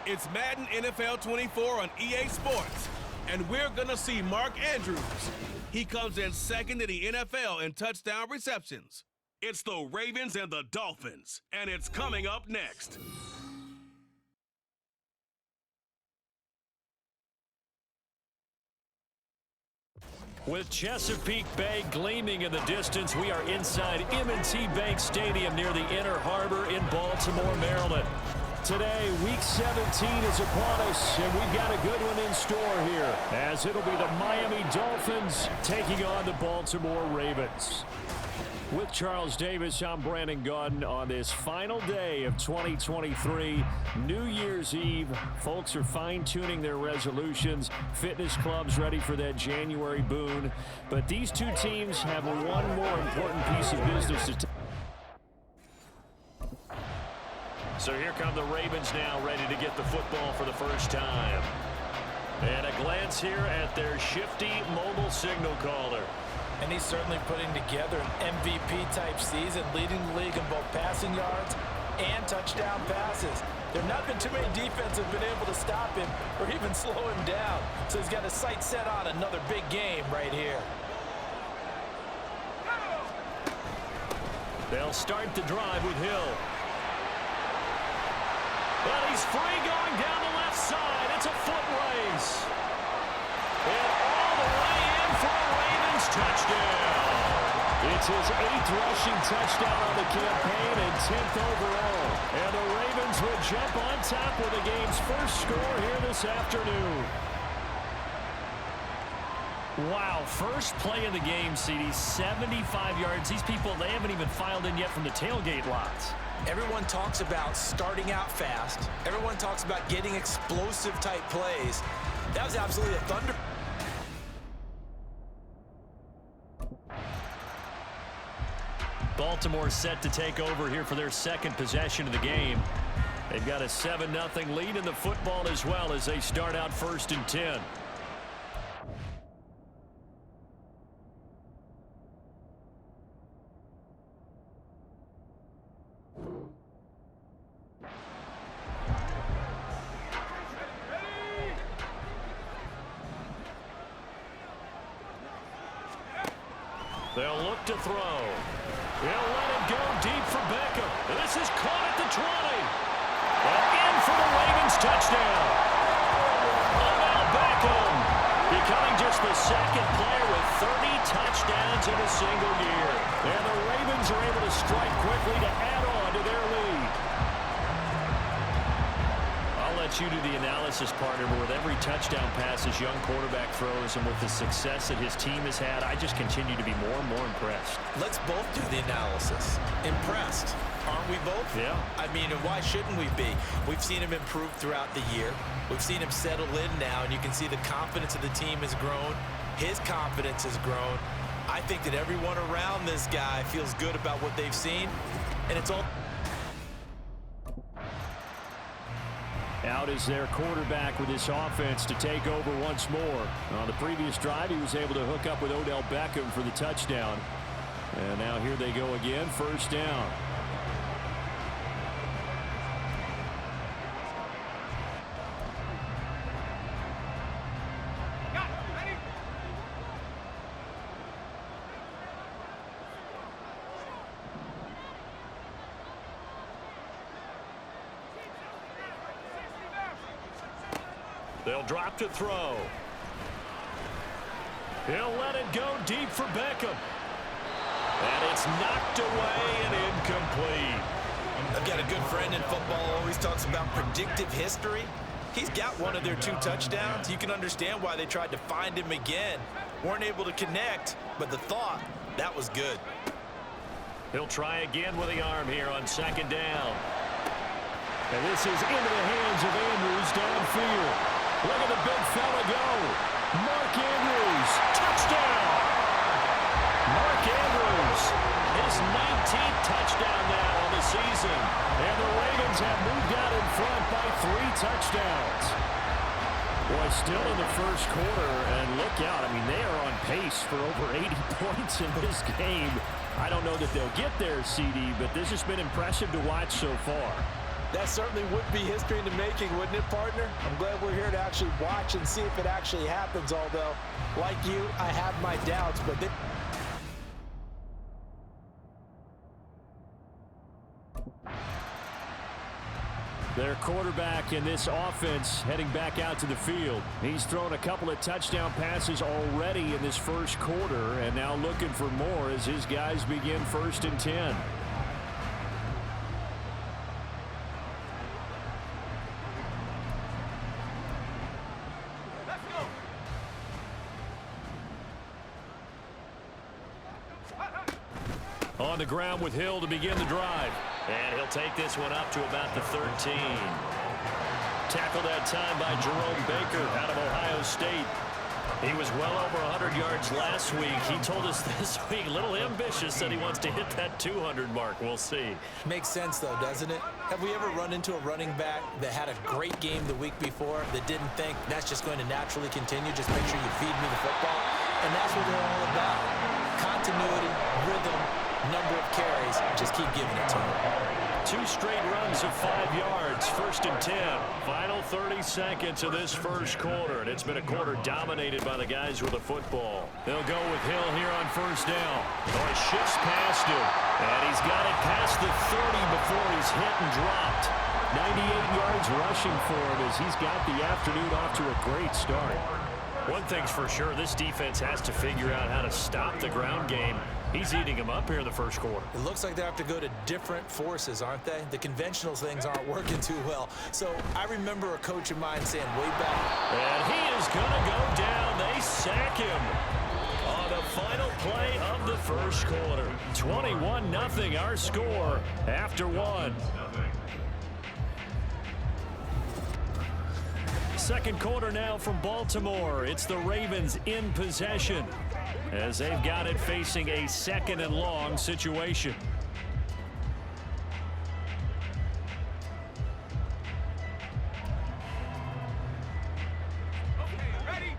It's Madden NFL 24 on EA Sports, and we're going to see Mark Andrews. He comes in second in the NFL in touchdown receptions. It's the Ravens and the Dolphins, and it's coming up next. With Chesapeake Bay gleaming in the distance, we are inside M&T Bank Stadium near the Inner Harbor in Baltimore, Maryland. Today, Week 17 is upon us, and we've got a good one in store here, as it'll be the Miami Dolphins taking on the Baltimore Ravens. With Charles Davis, I'm Brandon Gaudin on this final day of 2023, New Year's Eve. Folks are fine-tuning their resolutions. Fitness clubs ready for that January boon. But these two teams have one more important piece of business to take. So here come the Ravens now, ready to get the football for the first time. And a glance here at their shifty mobile signal caller. And he's certainly putting together an MVP-type season, leading the league in both passing yards and touchdown passes. There have not been too many defenses have been able to stop him or even slow him down. So he's got his sights set on another big game right here. They'll start the drive with Hill. But he's free going down the left side. It's a foot race. And all the way in for a Ravens touchdown. It's his 8th rushing touchdown on the campaign and 10th overall. And the Ravens will jump on top with the game's first score here this afternoon. Wow, first play of the game, CD, 75 yards. These people, they haven't even filed in yet from the tailgate lots. Everyone talks about starting out fast. Everyone talks about getting explosive-type plays. That was absolutely a thunder. Baltimore set to take over here for their second possession of the game. They've got a 7-0 lead in the football as well as they start out 1st and 10. They'll look to throw. He'll let it go deep for Beckham. This is caught at the 20. And in for the Ravens touchdown. Odell Beckham becoming just the second player with 30 touchdowns in a single year. And the Ravens are able to strike quickly to add on to their lead. I'll let you do the analysis, partner, but with every touchdown pass his young quarterback throws and with the success that his team has had, I just continue to be more and more impressed. Let's both do the analysis. Impressed. Aren't we both? Yeah. I mean, and why shouldn't we be? We've seen him improve throughout the year. We've seen him settle in now, and you can see the confidence of the team has grown. His confidence has grown. I think that everyone around this guy feels good about what they've seen, and it's all... Out is their quarterback with his offense to take over once more. On the previous drive, he was able to hook up with Odell Beckham for the touchdown. And now here they go again, 1st down. They'll drop to throw. He'll let it go deep for Beckham. And it's knocked away and incomplete. I've got a good friend in football, always talks about predictive history. He's got one of their 2 touchdowns. You can understand why they tried to find him again. Weren't able to connect, but the thought, that was good. He'll try again with the arm here on 2nd down. And this is into the hands of Andrews downfield. Look at the big fella go. Mark Andrews, touchdown. Mark Andrews, his 19th touchdown now on the season. And the Ravens have moved out in front by 3 touchdowns. Boy, still in the first quarter, and look out. I mean, they are on pace for over 80 points in this game. I don't know that they'll get there, CD, but this has been impressive to watch so far. That certainly would be history in the making, wouldn't it, partner? I'm glad we're here to actually watch and see if it actually happens, although, like you, I have my doubts, but their quarterback in this offense heading back out to the field. He's thrown a couple of touchdown passes already in this first quarter, and now looking for more as his guys begin 1st and 10. On the ground with Hill to begin the drive. And he'll take this one up to about the 13. Tackled that time by Jerome Baker out of Ohio State. He was well over 100 yards last week. He told us this week, a little ambitious, that he wants to hit that 200 mark. We'll see. Makes sense, though, doesn't it? Have we ever run into a running back that had a great game the week before that didn't think that's just going to naturally continue? Just make sure you feed me the football. And that's what they're all about. Continuity, rhythm, number of carries. Just keep giving it to him. 2 straight runs of 5 yards. 1st and 10. Final 30 seconds of this first quarter. And it's been a quarter dominated by the guys with the football. They'll go with Hill here on 1st down. Oh, he shifts past him. And he's got it past the 30 before he's hit and dropped. 98 yards rushing for him as he's got the afternoon off to a great start. One thing's for sure, this defense has to figure out how to stop the ground game. He's eating them up here in the first quarter. It looks like they have to go to different forces, aren't they? The conventional things aren't working too well. So I remember a coach of mine saying way back. And he is going to go down. They sack him on the final play of the first quarter. 21-0 our score after 1. Second quarter now from Baltimore. It's the Ravens in possession as they've got it facing a 2nd and long situation. Okay, ready?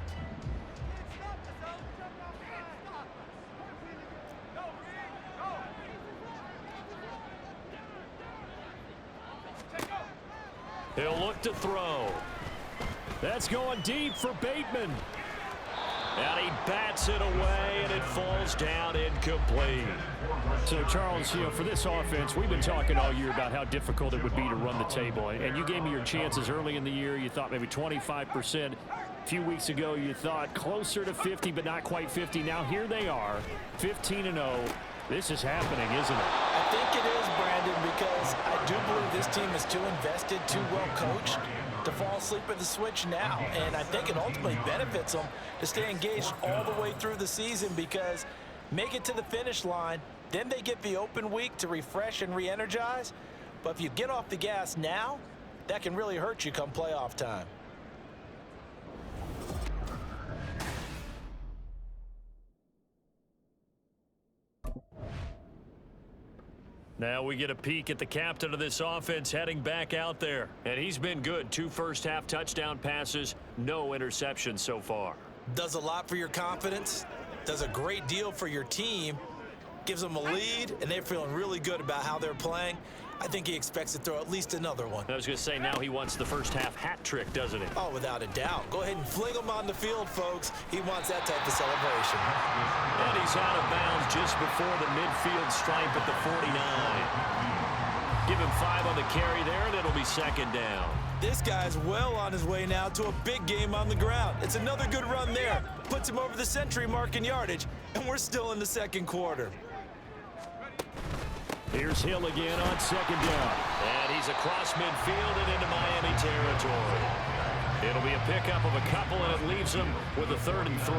He'll look to throw. That's going deep for Bateman. And he bats it away, and it falls down incomplete. So, Charles, for this offense, we've been talking all year about how difficult it would be to run the table. And you gave me your chances early in the year. You thought maybe 25%. A few weeks ago, you thought closer to 50, but not quite 50. Now, here they are, 15-0. This is happening, isn't it? I think it is, Brandon, because I do believe this team is too invested, too well coached to fall asleep at the switch now. And I think it ultimately benefits them to stay engaged all the way through the season, because make it to the finish line, then they get the open week to refresh and re-energize. But if you get off the gas now, that can really hurt you come playoff time. Now we get a peek at the captain of this offense heading back out there. And he's been good. 2 first-half touchdown passes, no interceptions so far. Does a lot for your confidence, does a great deal for your team, gives them a lead, and they're feeling really good about how they're playing. I think he expects to throw at least another one. I was going to say, now he wants the first-half hat trick, doesn't he? Oh, without a doubt. Go ahead and fling him on the field, folks. He wants that type of celebration. And he's out of bounds just before the midfield stripe at the 49. Give him 5 on the carry there, and it'll be 2nd down. This guy's well on his way now to a big game on the ground. It's another good run there. Puts him over the century mark in yardage, and we're still in the 2nd quarter. Here's Hill again on 2nd down. And he's across midfield and into Miami territory. It'll be a pickup of a couple, and it leaves them with a 3rd and 3.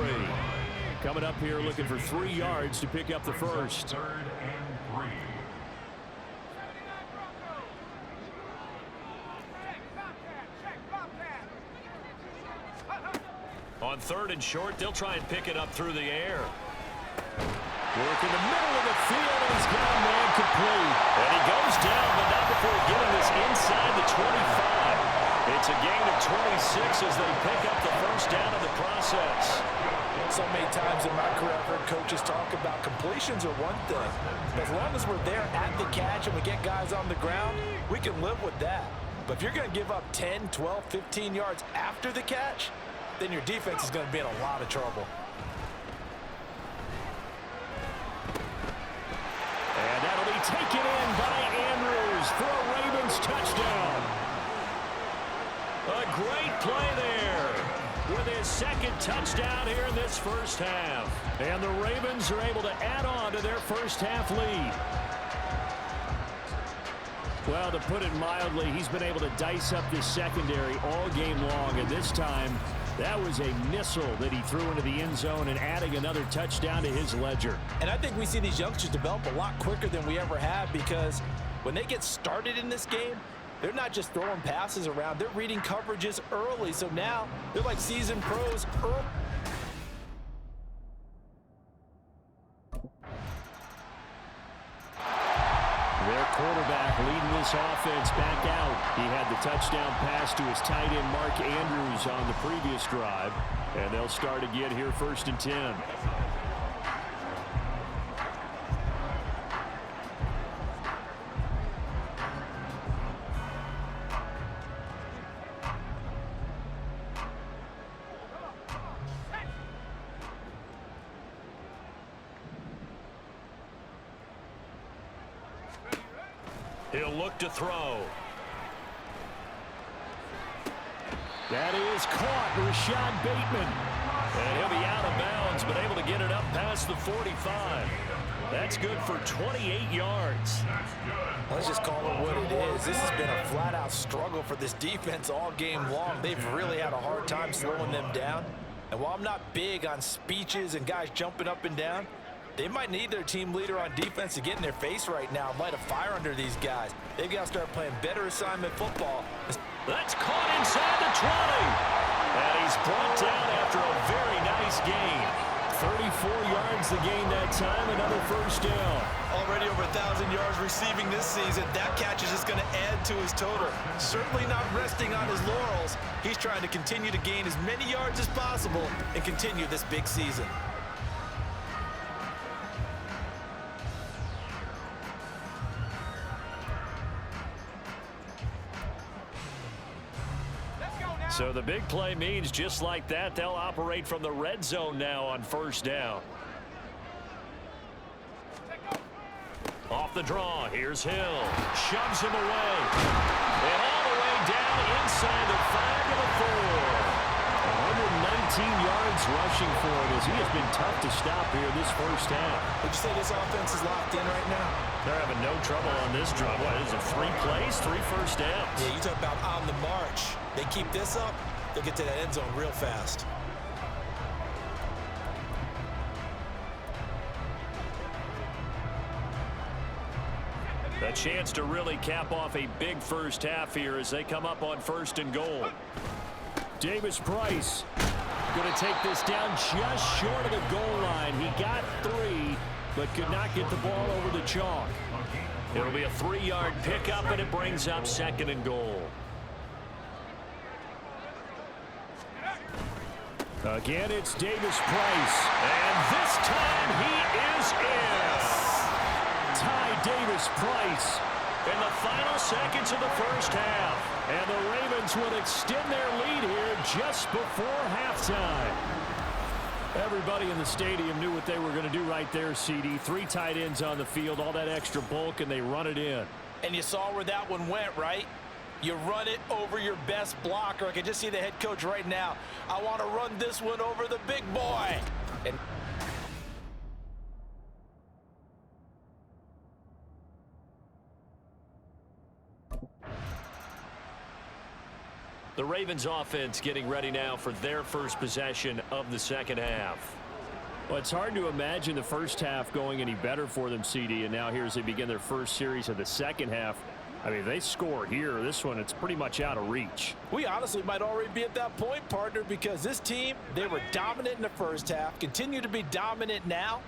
Coming up here looking for 3 yards to pick up the first. 3rd and 3. On 3rd and short, they'll try and pick it up through the air. Work in the middle of the field, and he's got a man complete. And he goes down, but not before getting this inside the 25. It's a gain of 26 as they pick up the first down of the process. So many times in my career, I've heard coaches talk about completions are one thing. As long as we're there at the catch and we get guys on the ground, we can live with that. But if you're going to give up 10, 12, 15 yards after the catch, then your defense is going to be in a lot of trouble. And that'll be taken in by Andrews for a Ravens touchdown. A great play there with his second touchdown here in this first half. And the Ravens are able to add on to their first half lead. Well, to put it mildly, he's been able to dice up this secondary all game long. And this time, that was a missile that he threw into the end zone and adding another touchdown to his ledger. And I think we see these youngsters develop a lot quicker than we ever have, because when they get started in this game, they're not just throwing passes around. They're reading coverages early. So now they're like seasoned pros early. Their quarterback leading this offense back out. He had the touchdown pass to his tight end Mark Andrews on the previous drive. And they'll start again here, 1st and 10. He'll look to throw. That is caught, Rashad Bateman. And he'll be out of bounds, but able to get it up past the 45. That's good for 28 yards. Let's just call it what it is. This has been a flat-out struggle for this defense all game long. They've really had a hard time slowing them down. And while I'm not big on speeches and guys jumping up and down, they might need their team leader on defense to get in their face right now and light a fire under these guys. They've got to start playing better assignment football. That's caught inside the 20. And he's brought down after a very nice gain. 34 yards the gain that time, another first down. Already over 1,000 yards receiving this season. That catch is just going to add to his total. Certainly not resting on his laurels. He's trying to continue to gain as many yards as possible and continue this big season. So the big play means just like that, they'll operate from the red zone now on 1st down. Off the draw, here's Hill. Shoves him away. And all the way down inside the 5 to the 4. 119 yards rushing for him as he has been tough to stop here this first half. Would you say this offense is locked in right now? They're having no trouble on this drive. What is it, 3 plays, 3 first downs? Yeah, you talk about on the march. They keep this up, they'll get to that end zone real fast. A chance to really cap off a big first half here as they come up on 1st and goal. Davis Price going to take this down just short of the goal line. He got 3, but could not get the ball over the chalk. It'll be a 3-yard pickup, and it brings up 2nd and goal. Again, it's Davis Price. And this time he is in. Ty Davis Price in the final seconds of the first half. And the Ravens will extend their lead here just before halftime. Everybody in the stadium knew what they were going to do right there, CD. 3 tight ends on the field, all that extra bulk, and they run it in. And you saw where that one went, right? You run it over your best blocker. I can just see the head coach right now. I want to run this one over the big boy. And the Ravens offense getting ready now for their first possession of the second half. Well, it's hard to imagine the first half going any better for them, CD, and now here as they begin their first series of the second half. I mean, if they score here, this one, it's pretty much out of reach. We honestly might already be at that point, partner, because this team, they were dominant in the first half, continue to be dominant now,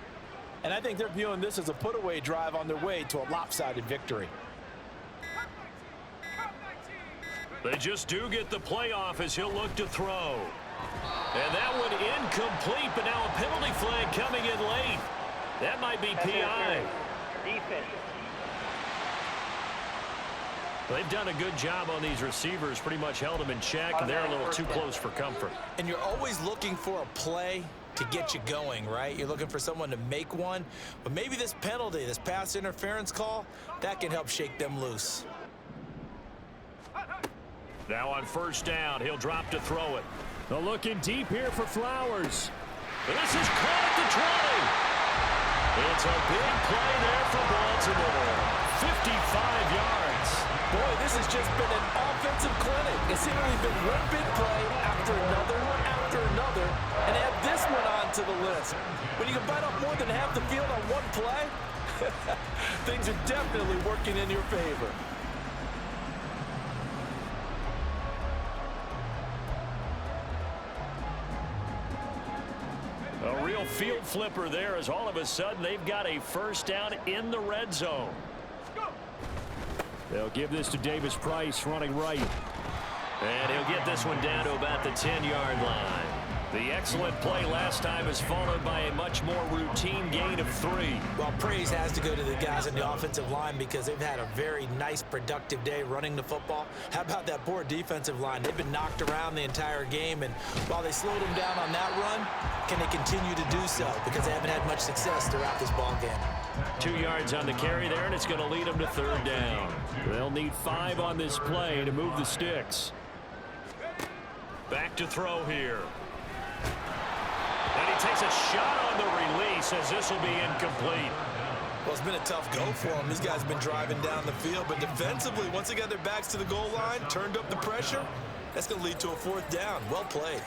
and I think they're viewing this as a put-away drive on their way to a lopsided victory. They just do get the playoff as he'll look to throw. And that one incomplete, but now a penalty flag coming in late. That might be PI. Defense. They've done a good job on these receivers, pretty much held them in check, and they're a little too close for comfort. And you're always looking for a play to get you going, right? You're looking for someone to make one. But maybe this penalty, this pass interference call, that can help shake them loose. Now on first down, he'll drop to throw it. They're looking deep here for Flowers. This is caught at the 20. It's a big play there for Baltimore. 55 yards. Boy, this has just been an offensive clinic. It's seemingly been one big play after another, and add this one on to the list. When you can bite off more than half the field on one play, things are definitely working in your favor. A real field flipper there as all of a sudden they've got a first down in the red zone. They'll give this to Davis Price running right. And he'll get this one down to about the 10-yard line. The excellent play last time is followed by a much more routine gain of 3. Well, praise has to go to the guys on the offensive line because they've had a very nice, productive day running the football. How about that poor defensive line? They've been knocked around the entire game, and while they slowed them down on that run, can they continue to do so? Because they haven't had much success throughout this ball game. 2 yards on the carry there, and it's going to lead them to third down. They'll need 5 on this play to move the sticks. Back to throw here. And he takes a shot on the release as this will be incomplete. Well, it's been a tough go for them. These guys have been driving down the field, but defensively, once they got their backs to the goal line, turned up the pressure, that's going to lead to a fourth down. Well played.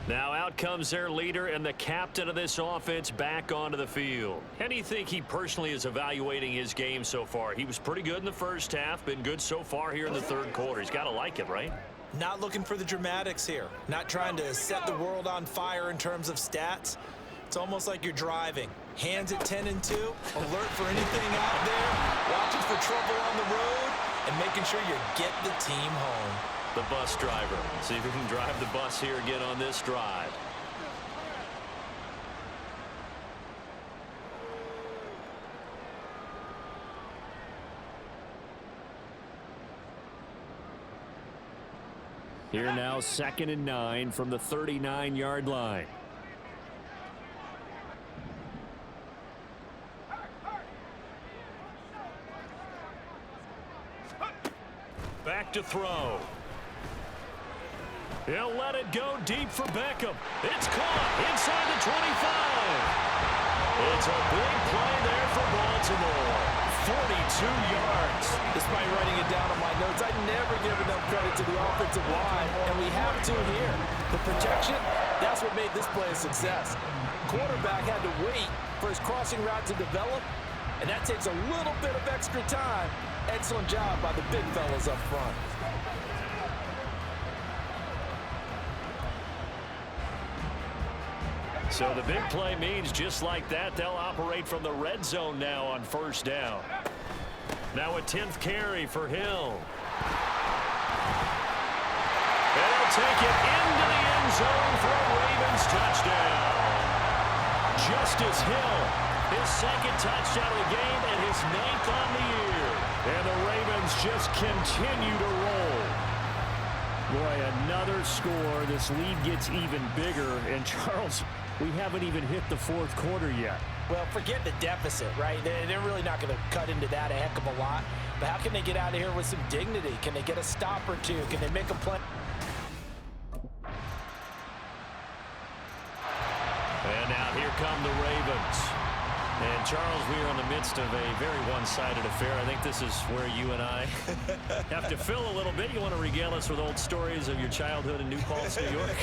Now out comes their leader and the captain of this offense back onto the field. How do you think he personally is evaluating his game so far? He was pretty good in the first half, been good so far here in the third quarter. He's got to like it, right? Not looking for the dramatics here. Not trying to set the world on fire in terms of stats. It's almost like you're driving. Hands at 10 and 2, alert for anything out there, watching for trouble on the road, and making sure you get the team home. The bus driver. See if we can drive the bus here again on this drive. Here now, 2nd and 9 from the 39-yard line. Back to throw. He'll let it go deep for Beckham. It's caught inside the 25. It's a big play there for Baltimore. 42 yards. Despite writing it down on my notes, I never give enough credit to the offensive line, and we have to here. The protection, that's what made this play a success. Quarterback had to wait for his crossing route to develop, and that takes a little bit of extra time. Excellent job by the big fellas up front. So the big play means just like that, they'll operate from the red zone now on first down. Now a 10th carry for Hill. They'll take it into the end zone for a Ravens touchdown. Justice Hill, his 2nd touchdown of the game and his 9th on the year. And the Ravens just continue to roll. Boy, another score. This lead gets even bigger. And Charles, we haven't even hit the fourth quarter yet. Well, forget the deficit, right? They're really not going to cut into that a heck of a lot. But how can they get out of here with some dignity? Can they get a stop or two? Can they make a play? And now here come the Ravens. And, Charles, we are in the midst of a very one-sided affair. I think this is where you and I have to fill a little bit. You want to regale us with old stories of your childhood in New Paltz, New York?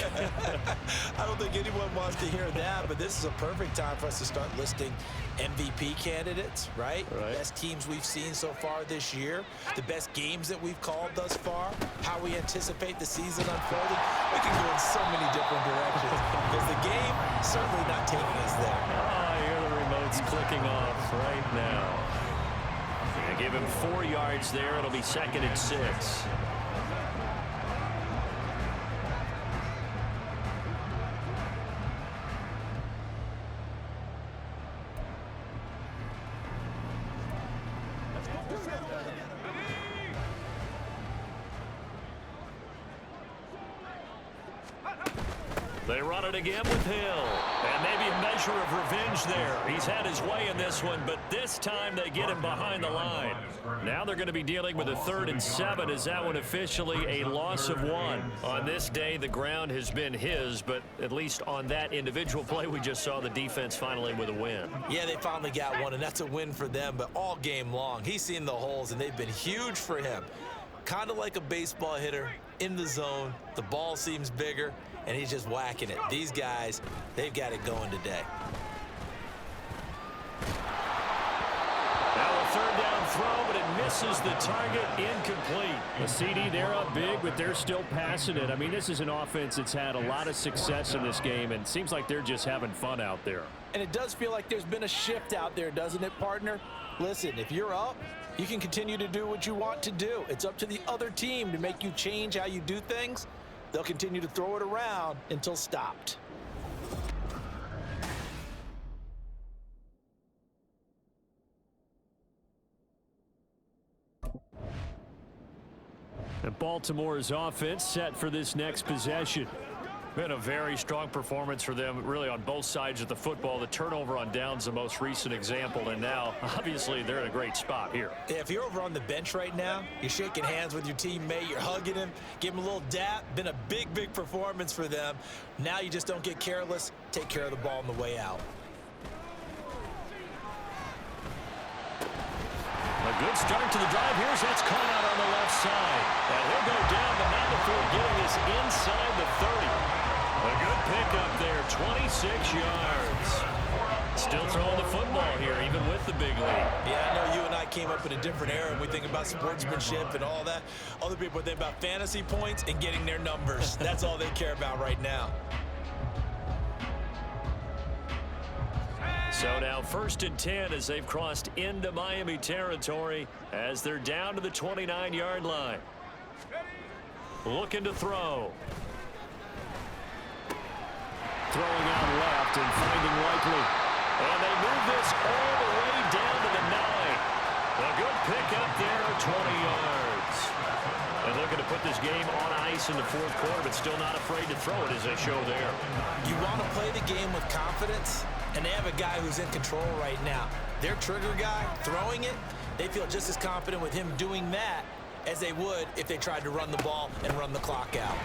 I don't think anyone wants to hear that, but this is a perfect time for us to start listing MVP candidates, right? Best teams we've seen so far this year, the best games that we've called thus far, how we anticipate the season unfolding. We can go in so many different directions because the game certainly not taking us there. Oh, I hear the remote's clicking off right now. They give him 4 yards there. It'll be 2nd and 6. They run it again with Hill. And maybe a measure of revenge there. He's had his way in this one, but this time they get him behind the line. Now they're going to be dealing with a 3rd and 7. Is that one officially a loss of 1? On this day, the ground has been his, but at least on that individual play, we just saw the defense finally with a win. Yeah, they finally got one, and that's a win for them, but all game long, he's seen the holes, and they've been huge for him. Kind of like a baseball hitter in the zone. The ball seems bigger, and he's just whacking it. These guys, they've got it going today. Now a 3rd down throw, but it misses the target, incomplete. The CD, they're up big, but they're still passing it. I mean, this is an offense that's had a lot of success in this game, and it seems like they're just having fun out there. And it does feel like there's been a shift out there, doesn't it, partner? Listen, if you're up, you can continue to do what you want to do. It's up to the other team to make you change how you do things. They'll continue to throw it around until stopped. And Baltimore's offense set for this next possession. Been a very strong performance for them, really, on both sides of the football. The turnover on downs, the most recent example, and now, obviously, they're in a great spot here. Yeah, if you're over on the bench right now, you're shaking hands with your teammate, you're hugging him, give him a little dap. Been a big, big performance for them. Now you just don't get careless. Take care of the ball on the way out. A good start to the drive. Here's what's caught out on the left side. And he'll go down, but not before getting this inside the 30. A good pickup there, 26 yards. Still throwing the football here, even with the big lead. Yeah, I know you and I came up in a different era, and we think about sportsmanship and all that. Other people think about fantasy points and getting their numbers. That's all they care about right now. So now 1st and 10 as they've crossed into Miami territory as they're down to the 29-yard line. Looking to throw. Throwing out left and finding Likely. And they move this all the way down to the 9. A good pickup there, 20 yards. And looking to put this game on ice in the 4th quarter, but still not afraid to throw it as they show there. You want to play the game with confidence, and they have a guy who's in control right now. Their trigger guy throwing it, they feel just as confident with him doing that as they would if they tried to run the ball and run the clock out.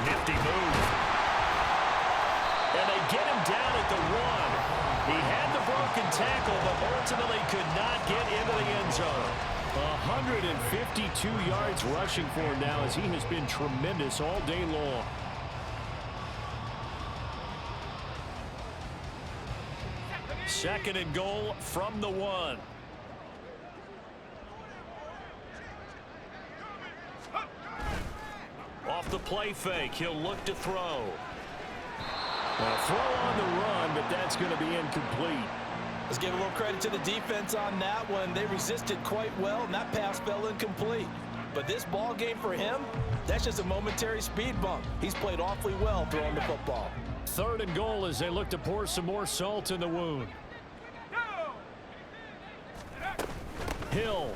Nifty move. And they get him down at the 1. He had the broken tackle, but ultimately could not get into the end zone. 152 yards rushing for him now as he has been tremendous all day long. Second and goal from the 1. Off the play fake, he'll look to throw. A throw on the run, but that's going to be incomplete. Let's give a little credit to the defense on that one. They resisted quite well, and that pass fell incomplete. But this ball game for him, that's just a momentary speed bump. He's played awfully well throwing the football. 3rd and goal as they look to pour some more salt in the wound. Hill.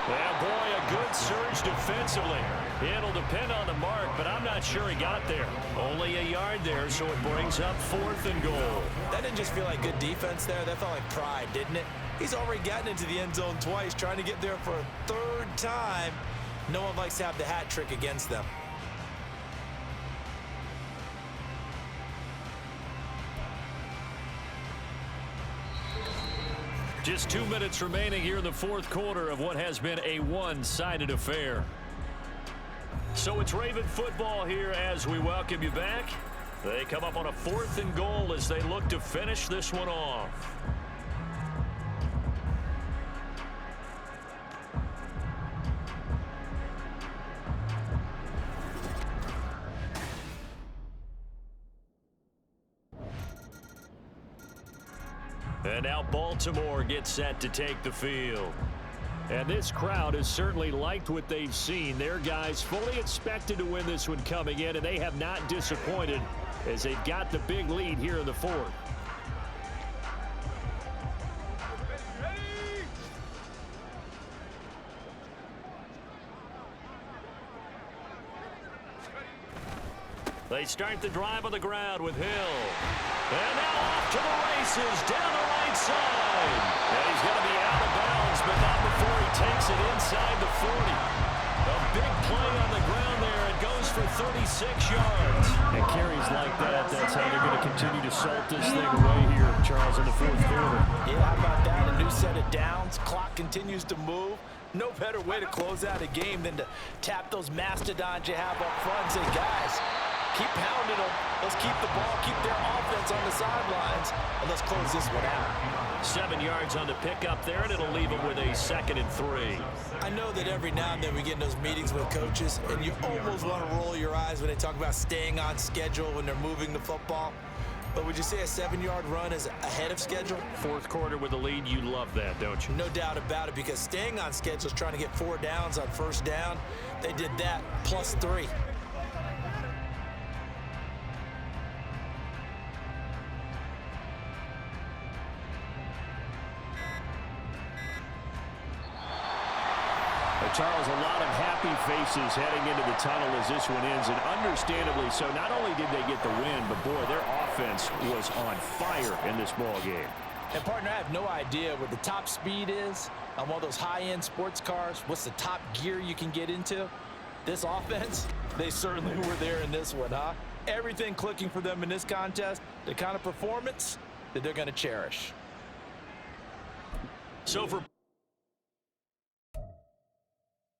Well, boy, a good surge defensively. It'll depend on the mark, but I'm not sure he got there. Only a yard there, so it brings up 4th and goal. That didn't just feel like good defense there. That felt like pride, didn't it? He's already gotten into the end zone twice, trying to get there for a 3rd time. No one likes to have the hat trick against them. Just 2 minutes remaining here in the fourth quarter of what has been a one-sided affair. So it's Raven football here as we welcome you back. They come up on a 4th and goal as they look to finish this one off. And now Baltimore gets set to take the field. And this crowd has certainly liked what they've seen. Their guys fully expected to win this one coming in, and they have not disappointed as they've got the big lead here in the fourth. They start the drive on the ground with Hill. And now off to the races down the right side. And he's going to be out of bounds, but not before he takes it inside the 40. A big play on the ground there. It goes for 36 yards. And carries like that, that's how they're going to continue to salt this thing away here, Charles, in the fourth quarter. Yeah, how about that? A new set of downs. Clock continues to move. No better way to close out a game than to tap those mastodons you have up front and say, guys, keep pounding them. Let's keep the ball, keep their offense on the sidelines, and let's close this one out. 7 yards on the pickup there, and it'll leave them with a 2nd and 3. I know that every now and then we get in those meetings with coaches, and you almost want to roll your eyes when they talk about staying on schedule when they're moving the football. But would you say a 7-yard run is ahead of schedule? Fourth quarter with the lead, you love that, don't you? No doubt about it, because staying on schedule is trying to get 4 downs on first down. They did that plus 3. Charles, a lot of happy faces heading into the tunnel as this one ends, and understandably so. Not only did they get the win, but boy, their offense was on fire in this ball game. And partner, I have no idea what the top speed is on one of those high-end sports cars. What's the top gear you can get into? This offense, they certainly were there in this one, huh? Everything clicking for them in this contest, the kind of performance that they're going to cherish. So for